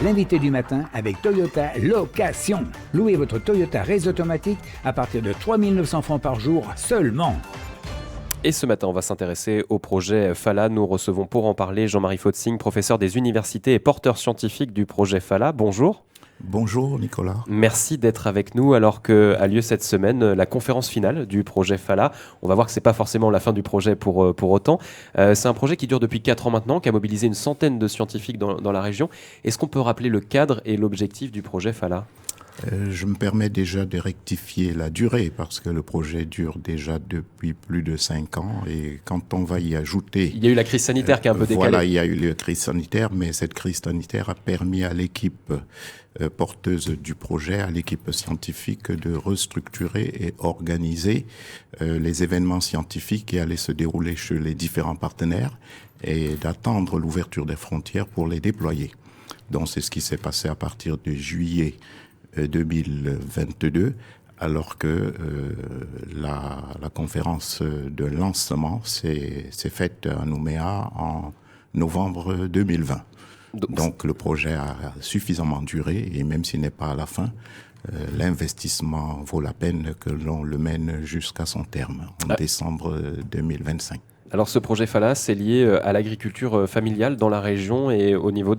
l'invité du matin avec Toyota Location. Louez votre Toyota Raise automatique à partir de 3 900 francs par jour seulement. Et ce matin, on va s'intéresser au projet Fala. Nous recevons pour en parler Jean-Marie Fautsing, professeur des universités et porteur scientifique du projet Fala. Bonjour. Bonjour Nicolas. Merci d'être avec nous alors qu'a lieu cette semaine la conférence finale du projet Fala. On va voir que ce n'est pas forcément la fin du projet pour autant. C'est un projet qui dure depuis 4 ans maintenant, qui a mobilisé une centaine de scientifiques dans la région. Est-ce qu'on peut rappeler le cadre et l'objectif du projet Fala ? Je me permets déjà de rectifier la durée parce que le projet dure déjà depuis plus de 5 ans et quand on va y ajouter... Il y a eu la crise sanitaire qui a un peu décalé. Voilà, il y a eu la crise sanitaire, mais cette crise sanitaire a permis à l'équipe porteuse du projet, à l'équipe scientifique de restructurer et organiser les événements scientifiques qui allaient se dérouler chez les différents partenaires et d'attendre l'ouverture des frontières pour les déployer. Donc c'est ce qui s'est passé à partir de juillet 2022, alors que la conférence de lancement s'est faite à Nouméa en novembre 2020. Donc le projet a suffisamment duré et même s'il n'est pas à la fin, l'investissement vaut la peine que l'on le mène jusqu'à son terme, en décembre 2025. Alors ce projet Fala, c'est lié à l'agriculture familiale dans la région et au niveau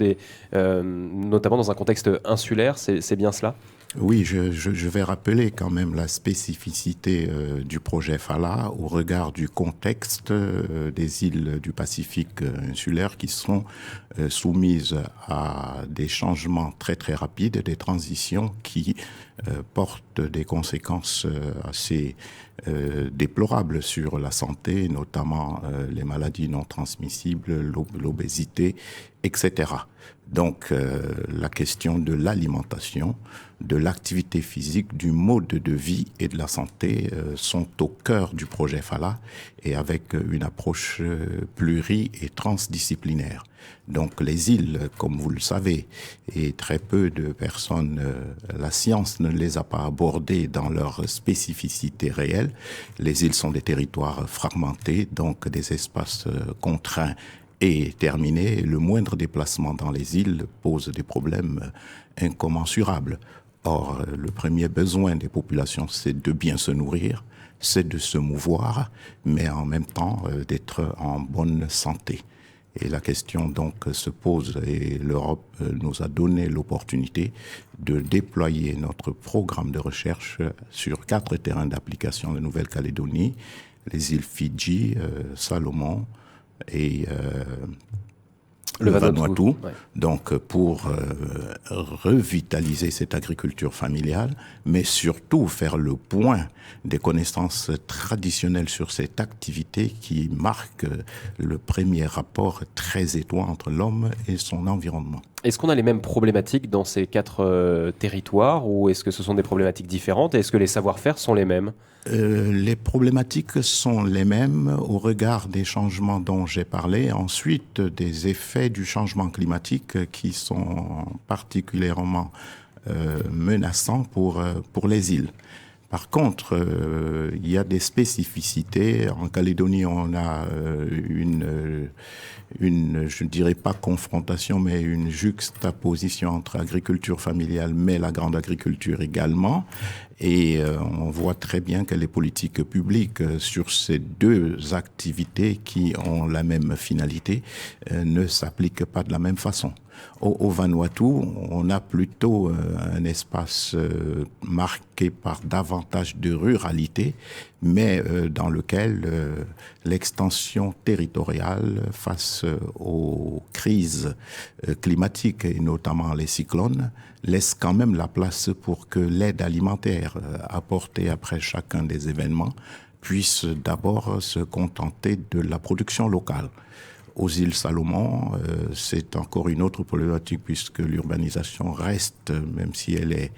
notamment dans un contexte insulaire, c'est bien cela ? Oui, je vais rappeler quand même la spécificité du projet Fala au regard du contexte des îles du Pacifique insulaire qui sont soumises à des changements très très rapides, des transitions qui portent des conséquences assez déplorables sur la santé, notamment les maladies non transmissibles, l'obésité, etc. Donc la question de l'alimentation, de l'activité physique, du mode de vie et de la santé sont au cœur du projet Fala et avec une approche pluri- et transdisciplinaire. Donc les îles, comme vous le savez, et très peu de personnes, la science ne les a pas abordées dans leur spécificité réelle. Les îles sont des territoires fragmentés, donc des espaces contraints et terminés. Le moindre déplacement dans les îles pose des problèmes incommensurables. Or, le premier besoin des populations, c'est de bien se nourrir, c'est de se mouvoir, mais en même temps d'être en bonne santé. Et la question donc se pose et l'Europe nous a donné l'opportunité de déployer notre programme de recherche sur 4 terrains d'application de Nouvelle-Calédonie, les îles Fidji, Salomon et le Vanuatu. Ouais. Donc pour revitaliser cette agriculture familiale, mais surtout faire le point des connaissances traditionnelles sur cette activité qui marque le premier rapport très étroit entre l'homme et son environnement. Est-ce qu'on a les mêmes problématiques dans ces 4 territoires ou est-ce que ce sont des problématiques différentes et est-ce que les savoir-faire sont les mêmes ? Les problématiques sont les mêmes au regard des changements dont j'ai parlé. Ensuite, des effets du changement climatique qui sont particulièrement menaçants pour les îles. Par contre, il y a des spécificités. En Calédonie, on a une je ne dirais pas confrontation, mais une juxtaposition entre agriculture familiale, mais la grande agriculture également. Et on voit très bien que les politiques publiques sur ces 2 activités qui ont la même finalité ne s'appliquent pas de la même façon. Au Vanuatu, on a plutôt un espace marqué par davantage de ruralité, mais dans lequel l'extension territoriale face aux crises climatiques et notamment les cyclones laisse quand même la place pour que l'aide alimentaire apportée après chacun des événements puisse d'abord se contenter de la production locale. Aux îles Salomon, c'est encore une autre problématique puisque l'urbanisation reste, même si elle est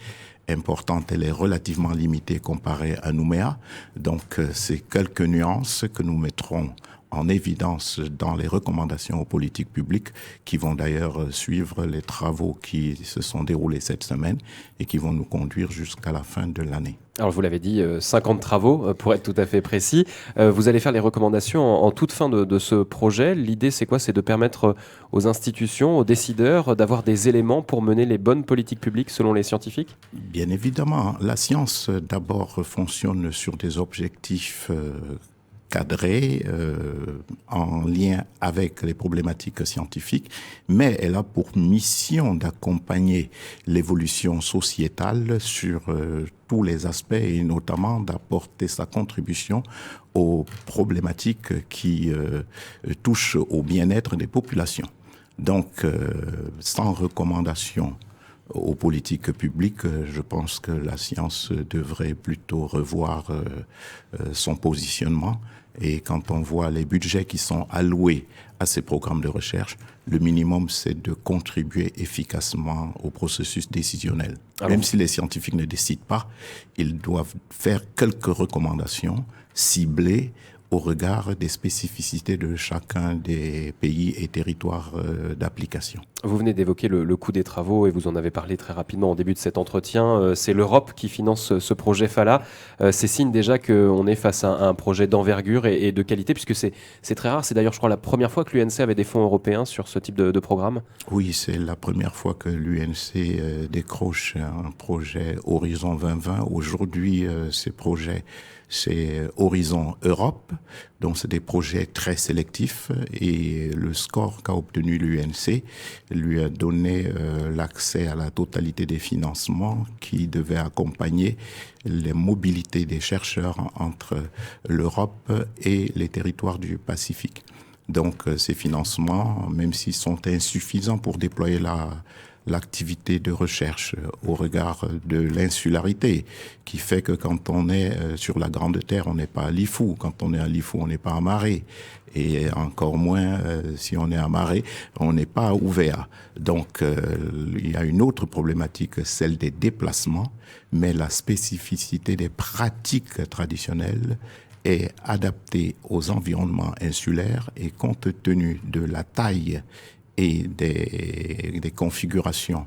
importante, elle est relativement limitée comparée à Nouméa. Donc, c'est quelques nuances que nous mettrons en évidence dans les recommandations aux politiques publiques qui vont d'ailleurs suivre les travaux qui se sont déroulés cette semaine et qui vont nous conduire jusqu'à la fin de l'année. Alors, vous l'avez dit, 50 travaux, pour être tout à fait précis. Vous allez faire les recommandations en toute fin de ce projet. L'idée, c'est quoi? C'est de permettre aux institutions, aux décideurs, d'avoir des éléments pour mener les bonnes politiques publiques selon les scientifiques? Bien évidemment, la science, d'abord, fonctionne sur des objectifs cadrée, en lien avec les problématiques scientifiques, mais elle a pour mission d'accompagner l'évolution sociétale sur tous les aspects et notamment d'apporter sa contribution aux problématiques qui touchent au bien-être des populations. Donc, sans recommandation aux politiques publiques, je pense que la science devrait plutôt revoir son positionnement. Et quand on voit les budgets qui sont alloués à ces programmes de recherche, le minimum, c'est de contribuer efficacement au processus décisionnel. Alors, même si les scientifiques ne décident pas, ils doivent faire quelques recommandations ciblées au regard des spécificités de chacun des pays et territoires d'application. Vous venez d'évoquer le coût des travaux et vous en avez parlé très rapidement au début de cet entretien. C'est l'Europe qui finance ce projet Fala. C'est signe déjà qu'on est face à un projet d'envergure et de qualité, puisque c'est très rare. C'est d'ailleurs, je crois, la première fois que l'UNC avait des fonds européens sur ce type de programme. Oui, c'est la première fois que l'UNC décroche un projet Horizon 2020. Aujourd'hui, ces projets, c'est Horizon Europe, donc c'est des projets très sélectifs et le score qu'a obtenu l'UNC lui a donné l'accès à la totalité des financements qui devaient accompagner les mobilités des chercheurs entre l'Europe et les territoires du Pacifique. Donc ces financements, même s'ils sont insuffisants pour déployer l'activité de recherche au regard de l'insularité, qui fait que quand on est sur la Grande Terre, on n'est pas à Lifou. Quand on est à Lifou, on n'est pas amarré. Et encore moins, si on est amarré, on n'est pas ouvert. Donc, il y a une autre problématique, celle des déplacements, mais la spécificité des pratiques traditionnelles est adaptée aux environnements insulaires et compte tenu de la taille et des configurations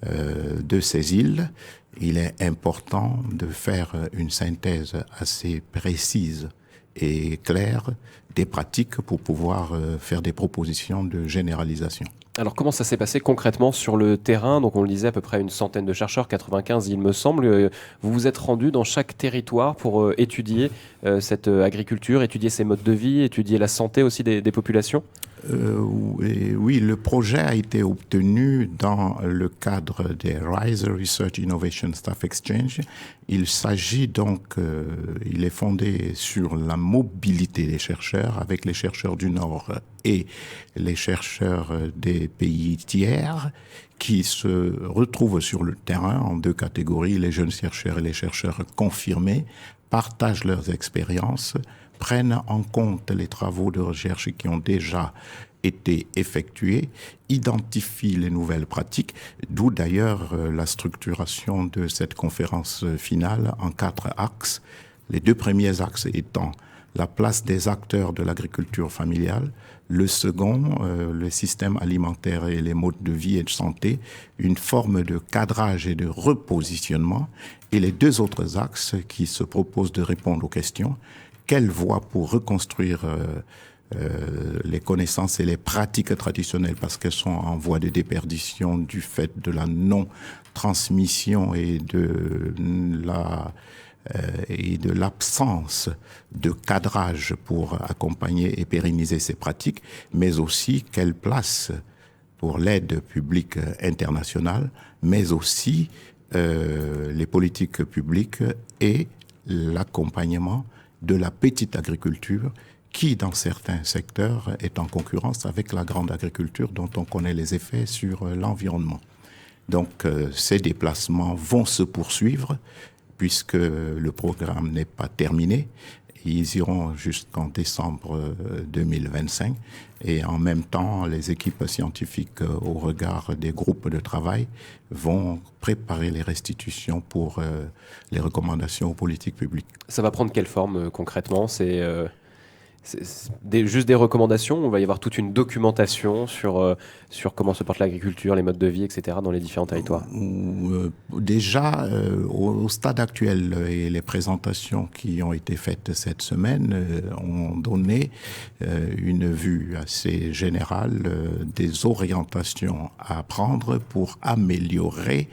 de ces îles, il est important de faire une synthèse assez précise et claire des pratiques pour pouvoir faire des propositions de généralisation. Alors comment ça s'est passé concrètement sur le terrain? Donc on le disait, à peu près une centaine de chercheurs, 95 il me semble. Vous vous êtes rendus dans chaque territoire pour étudier cette agriculture, étudier ses modes de vie, étudier la santé aussi des populations? Oui, le projet a été obtenu dans le cadre des RISE, Research Innovation Staff Exchange. Il s'agit donc, il est fondé sur la mobilité des chercheurs avec les chercheurs du Nord et les chercheurs des pays tiers qui se retrouvent sur le terrain en deux catégories, les jeunes chercheurs et les chercheurs confirmés, partagent leurs expériences, prennent en compte les travaux de recherche qui ont déjà été effectués, identifient les nouvelles pratiques, d'où d'ailleurs la structuration de cette conférence finale en 4 axes. Les 2 premiers axes étant la place des acteurs de l'agriculture familiale, le second, le système alimentaire et les modes de vie et de santé, une forme de cadrage et de repositionnement, et les 2 autres axes qui se proposent de répondre aux questions. Quelle voie pour reconstruire les connaissances et les pratiques traditionnelles parce qu'elles sont en voie de déperdition du fait de la non-transmission et de l'absence de cadrage pour accompagner et pérenniser ces pratiques, mais aussi quelle place pour l'aide publique internationale, mais aussi les politiques publiques et l'accompagnement de la petite agriculture qui, dans certains secteurs, est en concurrence avec la grande agriculture dont on connaît les effets sur l'environnement. Donc, ces déplacements vont se poursuivre puisque le programme n'est pas terminé. Ils iront jusqu'en décembre 2025 et en même temps, les équipes scientifiques au regard des groupes de travail vont préparer les restitutions pour les recommandations aux politiques publiques. Ça va prendre quelle forme concrètement? Juste des recommandations, on va y avoir toute une documentation sur comment se porte l'agriculture, les modes de vie, etc. dans les différents territoires. Déjà, au stade actuel, et les présentations qui ont été faites cette semaine ont donné une vue assez générale des orientations à prendre pour améliorer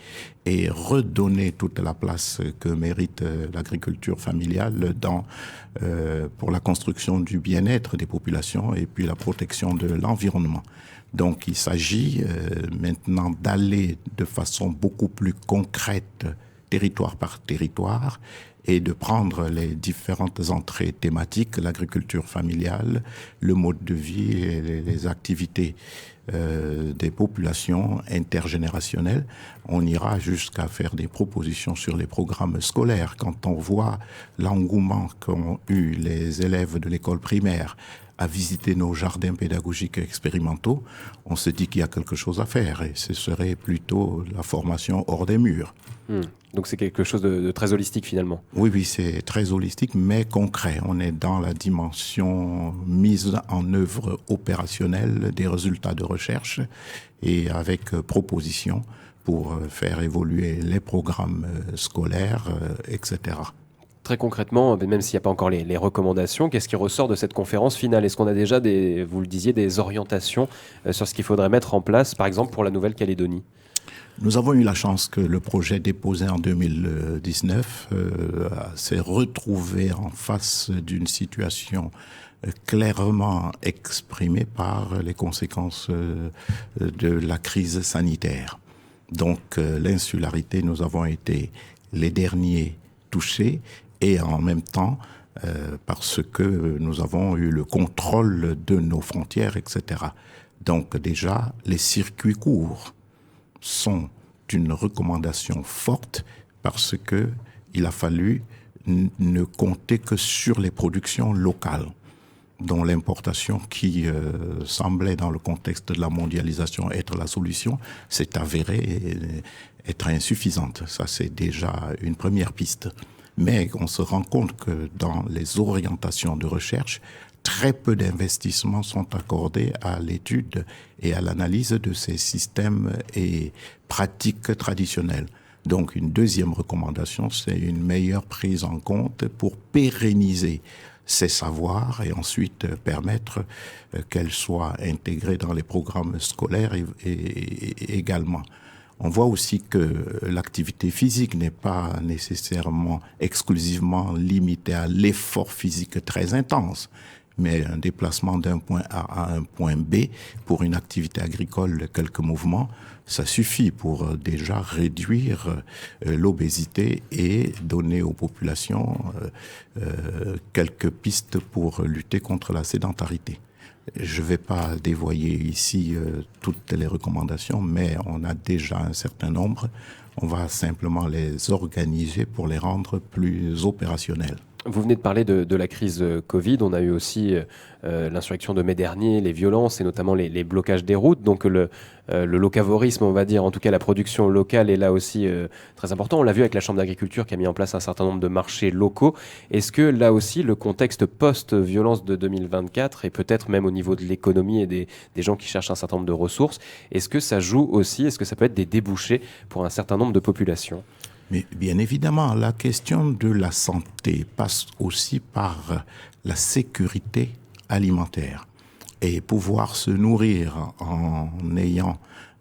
et redonner toute la place que mérite l'agriculture familiale pour la construction du bien-être des populations et puis la protection de l'environnement. Donc il s'agit maintenant d'aller de façon beaucoup plus concrète, territoire par territoire, et de prendre les différentes entrées thématiques, l'agriculture familiale, le mode de vie et les activités des populations intergénérationnelles. On ira jusqu'à faire des propositions sur les programmes scolaires. Quand on voit l'engouement qu'ont eu les élèves de l'école primaire à visiter nos jardins pédagogiques expérimentaux, on se dit qu'il y a quelque chose à faire et ce serait plutôt la formation hors des murs. Donc c'est quelque chose de très holistique finalement. Oui, c'est très holistique mais concret. On est dans la dimension mise en œuvre opérationnelle des résultats de recherche et avec propositions pour faire évoluer les programmes scolaires, etc. Très concrètement, même s'il n'y a pas encore les recommandations, qu'est-ce qui ressort de cette conférence finale? Est-ce qu'on a déjà, vous le disiez, des orientations sur ce qu'il faudrait mettre en place, par exemple pour la Nouvelle-Calédonie? Nous avons eu la chance que le projet déposé en 2019 s'est retrouvé en face d'une situation clairement exprimée par les conséquences de la crise sanitaire. Donc l'insularité, nous avons été les derniers touchés et en même temps parce que nous avons eu le contrôle de nos frontières, etc. Donc déjà, les circuits courts sont une recommandation forte parce que il a fallu ne compter que sur les productions locales, dont l'importation qui semblait dans le contexte de la mondialisation être la solution s'est avérée être insuffisante. Ça, c'est déjà une première piste. Mais on se rend compte que dans les orientations de recherche, très peu d'investissements sont accordés à l'étude et à l'analyse de ces systèmes et pratiques traditionnelles. Donc une deuxième recommandation, c'est une meilleure prise en compte pour pérenniser ces savoirs et ensuite permettre qu'elles soient intégrées dans les programmes scolaires et également. On voit aussi que l'activité physique n'est pas nécessairement exclusivement limitée à l'effort physique très intense, mais un déplacement d'un point A à un point B pour une activité agricole de quelques mouvements, ça suffit pour déjà réduire l'obésité et donner aux populations quelques pistes pour lutter contre la sédentarité. Je ne vais pas dévoyer ici toutes les recommandations, mais on a déjà un certain nombre. On va simplement les organiser pour les rendre plus opérationnels. Vous venez de parler de la crise Covid. On a eu aussi l'insurrection de mai dernier, les violences et notamment les blocages des routes. Donc le locavorisme, on va dire, en tout cas la production locale est là aussi très important. On l'a vu avec la Chambre d'agriculture qui a mis en place un certain nombre de marchés locaux. Est-ce que là aussi, le contexte post-violence de 2024 et peut-être même au niveau de l'économie et des gens qui cherchent un certain nombre de ressources, est-ce que ça joue aussi, est-ce que ça peut être des débouchés pour un certain nombre de populations ? Mais bien évidemment, la question de la santé passe aussi par la sécurité alimentaire. Et pouvoir se nourrir en ayant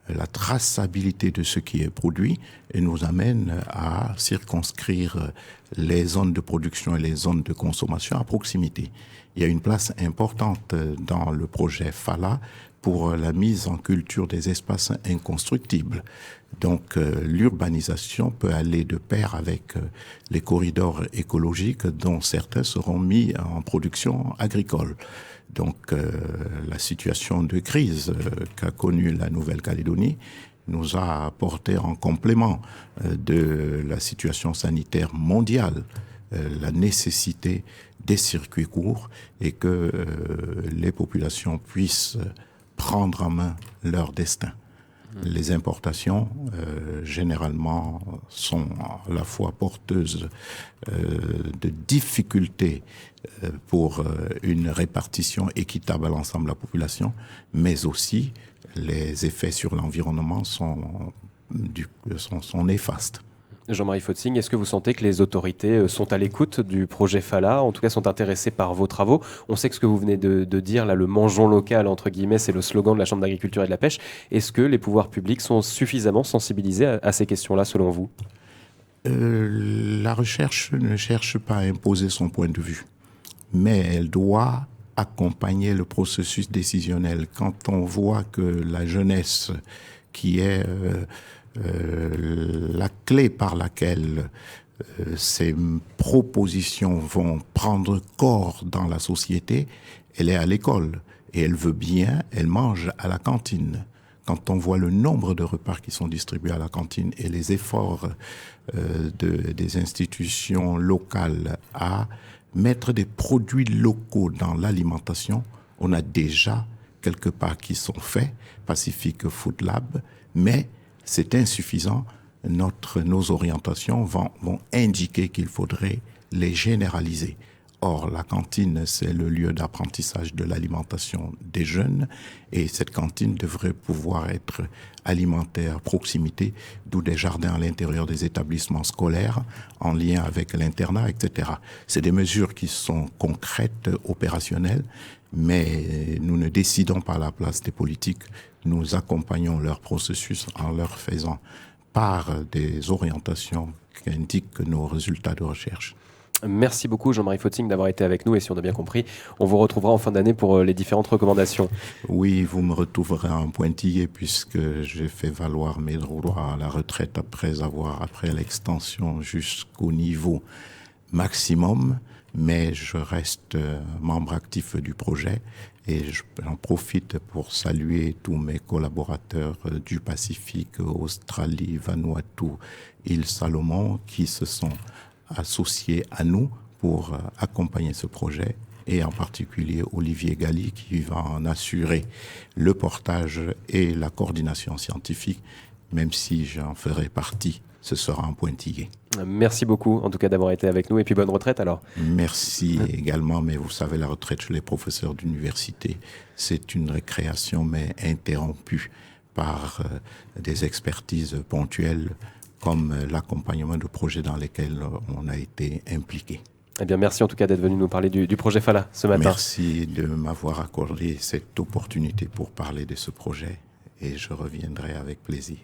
la traçabilité de ce qui est produit nous amène à circonscrire les zones de production et les zones de consommation à proximité. Il y a une place importante dans le projet FALA pour la mise en culture des espaces inconstructibles. Donc l'urbanisation peut aller de pair avec les corridors écologiques dont certains seront mis en production agricole. Donc la situation de crise qu'a connue la Nouvelle-Calédonie nous a apporté en complément de la situation sanitaire mondiale la nécessité des circuits courts et que les populations puissent prendre en main leur destin. Les importations, généralement, sont à la fois porteuses de difficultés pour une répartition équitable à l'ensemble de la population, mais aussi les effets sur l'environnement sont néfastes. Jean-Marie Fautsing, est-ce que vous sentez que les autorités sont à l'écoute du projet Fala, en tout cas sont intéressées par vos travaux? On sait que ce que vous venez de dire, là, le mangeons local, entre guillemets, c'est le slogan de la Chambre d'agriculture et de la pêche. Est-ce que les pouvoirs publics sont suffisamment sensibilisés à ces questions-là, selon vous? La recherche ne cherche pas à imposer son point de vue, mais elle doit accompagner le processus décisionnel. Quand on voit que la jeunesse, qui est la clé par laquelle ces propositions vont prendre corps dans la société, elle est à l'école et elle veut bien, elle mange à la cantine. Quand on voit le nombre de repas qui sont distribués à la cantine et les efforts des institutions locales à mettre des produits locaux dans l'alimentation, on a déjà quelques pas qui sont faits, Pacific Food Lab, mais c'est insuffisant. Nos orientations vont indiquer qu'il faudrait les généraliser. Or, la cantine, c'est le lieu d'apprentissage de l'alimentation des jeunes et cette cantine devrait pouvoir être alimentaire proximité, d'où des jardins à l'intérieur des établissements scolaires en lien avec l'internat, etc. C'est des mesures qui sont concrètes, opérationnelles, mais nous ne décidons pas à la place des politiques. Nous accompagnons leur processus en leur faisant part des orientations qui indiquent nos résultats de recherche. Merci beaucoup Jean-Marie Fautsing d'avoir été avec nous et si on a bien compris, on vous retrouvera en fin d'année pour les différentes recommandations. Oui, vous me retrouverez en pointillé puisque j'ai fait valoir mes droits à la retraite après l'extension jusqu'au niveau maximum, mais je reste membre actif du projet et j'en profite pour saluer tous mes collaborateurs du Pacifique, Australie, Vanuatu, îles Salomon qui se sont associés à nous pour accompagner ce projet et en particulier Olivier Galli qui va en assurer le portage et la coordination scientifique, même si j'en ferai partie, ce sera en pointillé. Merci beaucoup en tout cas d'avoir été avec nous et puis bonne retraite alors. Merci également, mais vous savez la retraite chez les professeurs d'université, c'est une récréation mais interrompue par des expertises ponctuelles comme l'accompagnement de projets dans lesquels on a été impliqué. Eh bien, merci en tout cas d'être venu nous parler du projet Fala ce matin. Merci de m'avoir accordé cette opportunité pour parler de ce projet et je reviendrai avec plaisir.